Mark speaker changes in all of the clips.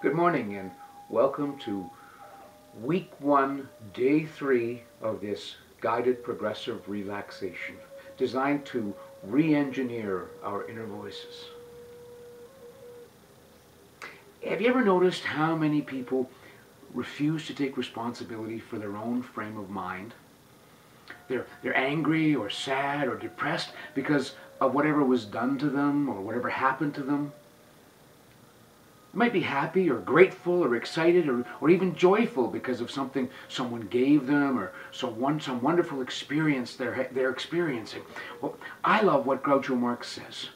Speaker 1: Good morning and welcome to week 1, day 3 of this guided progressive relaxation designed to re-engineer our inner voices. Have you ever noticed how many people refuse to take responsibility for their own frame of mind? They're angry or sad or depressed because of whatever was done to them or whatever happened to them. They might be happy or grateful or excited or even joyful because of something someone gave them or some wonderful experience they're experiencing. Well, I love what Groucho Marx says.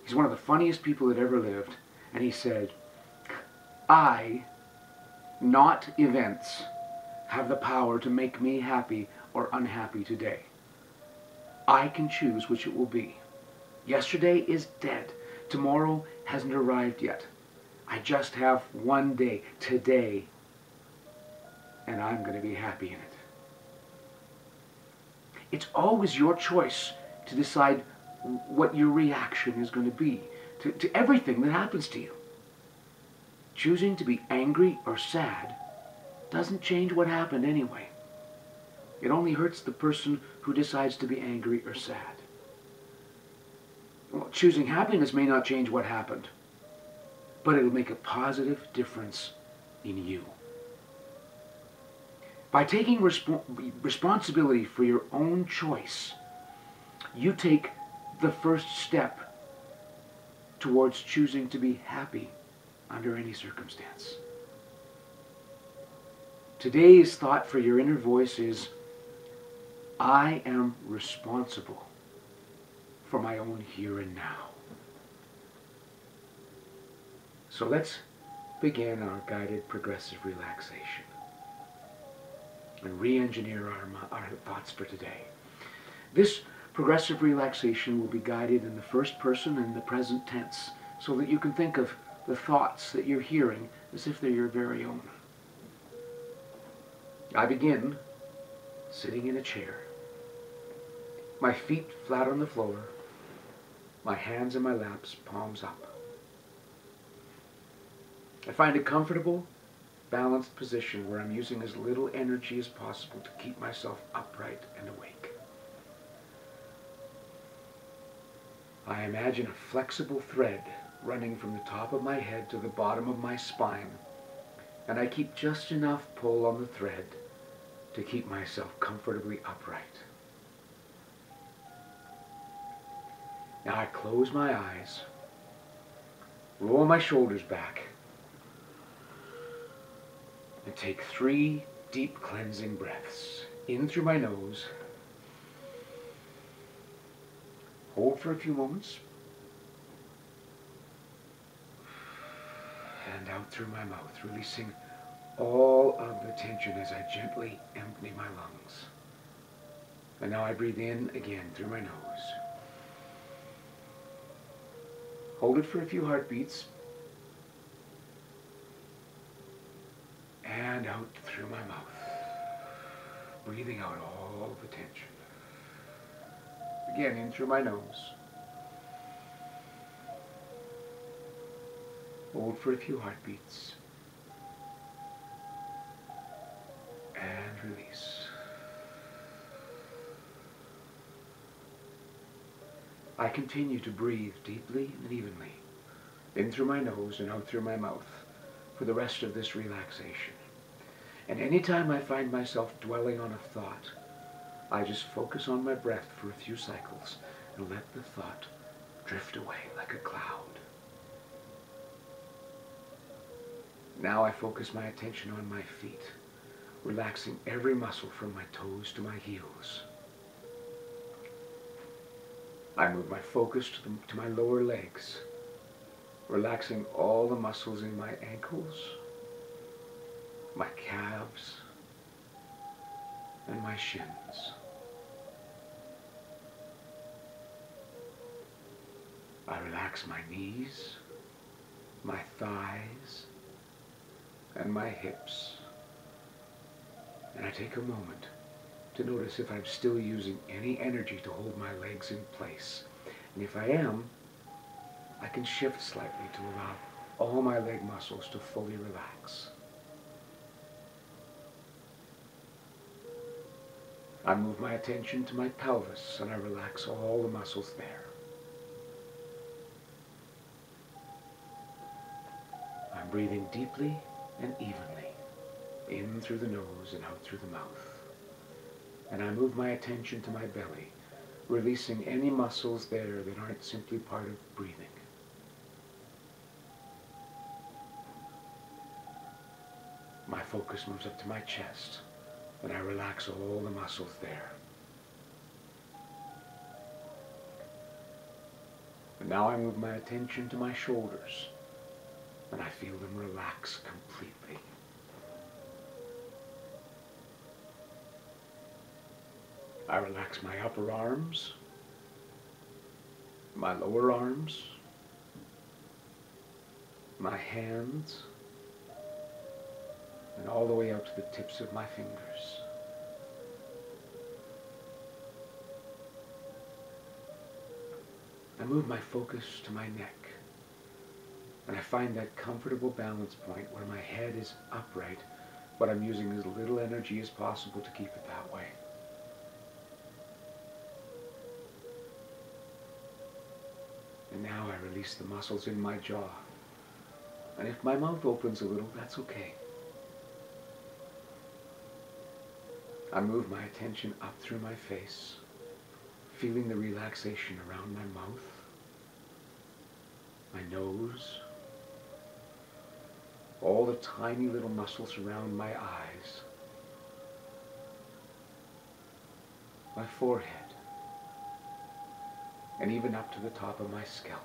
Speaker 1: He's one of the funniest people that ever lived, and he said, "I, not events, have the power to make me happy or unhappy today. I can choose which it will be. Yesterday is dead. Tomorrow hasn't arrived yet. I just have one day, today, and I'm going to be happy in it." It's always your choice to decide what your reaction is going to be to everything that happens to you. Choosing to be angry or sad doesn't change what happened anyway. It only hurts the person who decides to be angry or sad. Well, choosing happiness may not change what happened, but it'll make a positive difference in you. By taking responsibility for your own choice, you take the first step towards choosing to be happy under any circumstance. Today's thought for your inner voice is, I am responsible for my own here and now. So let's begin our guided progressive relaxation and re-engineer our thoughts for today. This progressive relaxation will be guided in the first person and the present tense so that you can think of the thoughts that you're hearing as if they're your very own. I begin sitting in a chair, my feet flat on the floor, my hands in my laps, palms up. I find a comfortable, balanced position where I'm using as little energy as possible to keep myself upright and awake. I imagine a flexible thread running from the top of my head to the bottom of my spine, and I keep just enough pull on the thread to keep myself comfortably upright. Now I close my eyes, roll my shoulders back, and take 3 deep cleansing breaths. In through my nose, hold for a few moments, and out through my mouth, releasing all of the tension as I gently empty my lungs. And now I breathe in again through my nose. Hold it for a few heartbeats, and out through my mouth, breathing out all the tension. Again, in through my nose. Hold for a few heartbeats, and release. I continue to breathe deeply and evenly, in through my nose and out through my mouth, for the rest of this relaxation. And anytime I find myself dwelling on a thought, I just focus on my breath for a few cycles and let the thought drift away like a cloud. Now I focus my attention on my feet, relaxing every muscle from my toes to my heels. I move my focus to my lower legs, relaxing all the muscles in my ankles, my calves, and my shins. I relax my knees, my thighs, and my hips. And I take a moment to notice if I'm still using any energy to hold my legs in place. And if I am, I can shift slightly to allow all my leg muscles to fully relax. I move my attention to my pelvis and I relax all the muscles there. I'm breathing deeply and evenly, in through the nose and out through the mouth. And I move my attention to my belly, releasing any muscles there that aren't simply part of breathing. My focus moves up to my chest, and I relax all the muscles there. And now I move my attention to my shoulders, and I feel them relax completely. I relax my upper arms, my lower arms, my hands, and all the way out to the tips of my fingers. I move my focus to my neck, and I find that comfortable balance point where my head is upright, but I'm using as little energy as possible to keep it that way. And now I release the muscles in my jaw. And if my mouth opens a little, that's okay. I move my attention up through my face, feeling the relaxation around my mouth, my nose, all the tiny little muscles around my eyes, my forehead, and even up to the top of my scalp.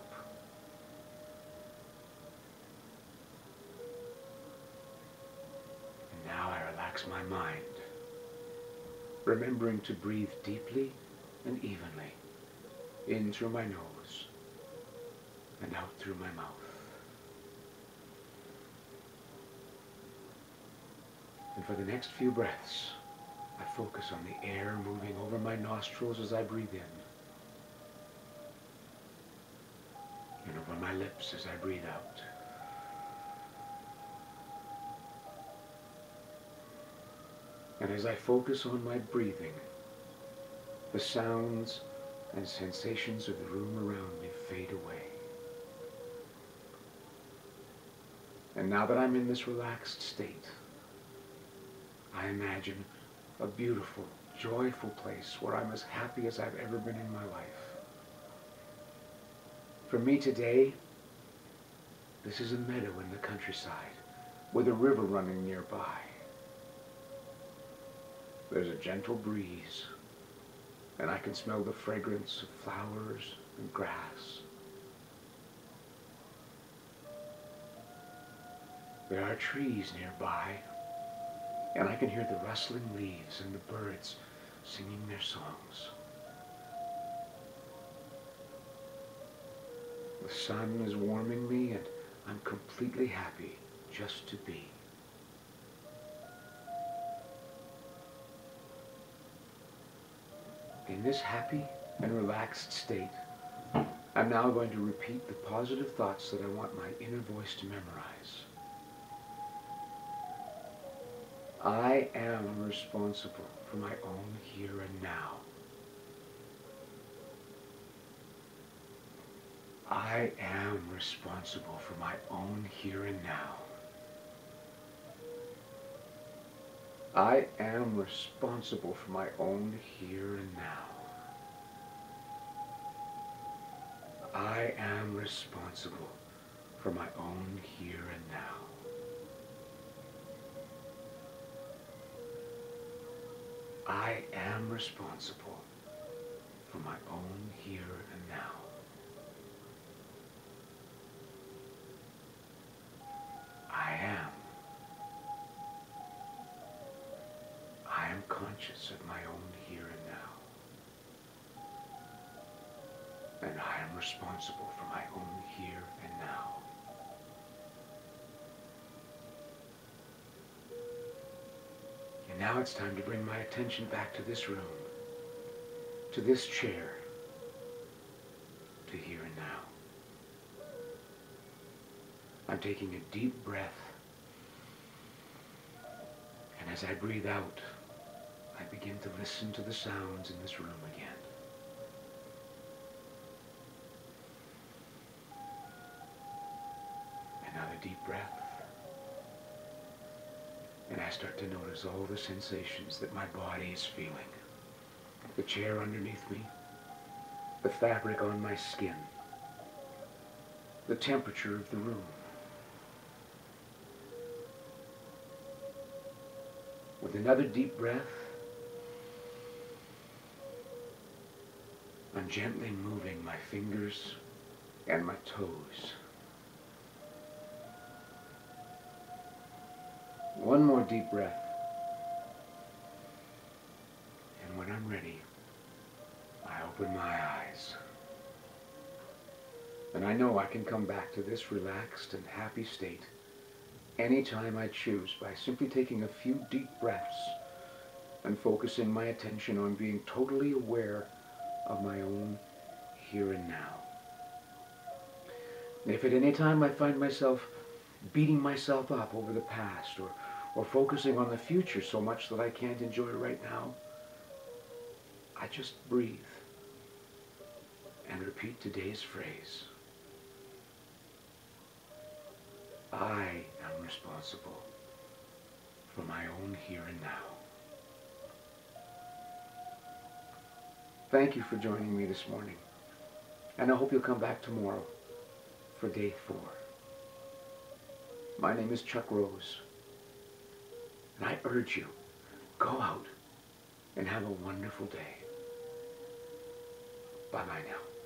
Speaker 1: And now I relax my mind, remembering to breathe deeply and evenly, in through my nose and out through my mouth. And for the next few breaths, I focus on the air moving over my nostrils as I breathe in, and over my lips as I breathe out. And as I focus on my breathing, the sounds and sensations of the room around me fade away. And now that I'm in this relaxed state, I imagine a beautiful, joyful place where I'm as happy as I've ever been in my life. For me today, this is a meadow in the countryside with a river running nearby. There's a gentle breeze, and I can smell the fragrance of flowers and grass. There are trees nearby, and I can hear the rustling leaves and the birds singing their songs. The sun is warming me, and I'm completely happy just to be. In this happy and relaxed state, I'm now going to repeat the positive thoughts that I want my inner voice to memorize. I am responsible for my own here and now. I am responsible for my own here and now. I am responsible for my own here and now. I am responsible for my own here and now. I am responsible for my own here and now. I am. I am conscious of my own here and now. And I am responsible for my own here and now. And now it's time to bring my attention back to this room, to this chair, to here and now. I'm taking a deep breath. And as I breathe out, I begin to listen to the sounds in this room again. Another deep breath. And I start to notice all the sensations that my body is feeling. The chair underneath me, the fabric on my skin, the temperature of the room. With another deep breath, I'm gently moving my fingers and my toes. One more deep breath. And when I'm ready, I open my eyes. And I know I can come back to this relaxed and happy state anytime I choose by simply taking a few deep breaths and focusing my attention on being totally aware of my own here and now. If at any time I find myself beating myself up over the past or focusing on the future so much that I can't enjoy right now, I just breathe and repeat today's phrase. I am responsible for my own here and now. Thank you for joining me this morning, and I hope you'll come back tomorrow for day 4. My name is Chuck Rose, and I urge you, go out and have a wonderful day. Bye-bye now.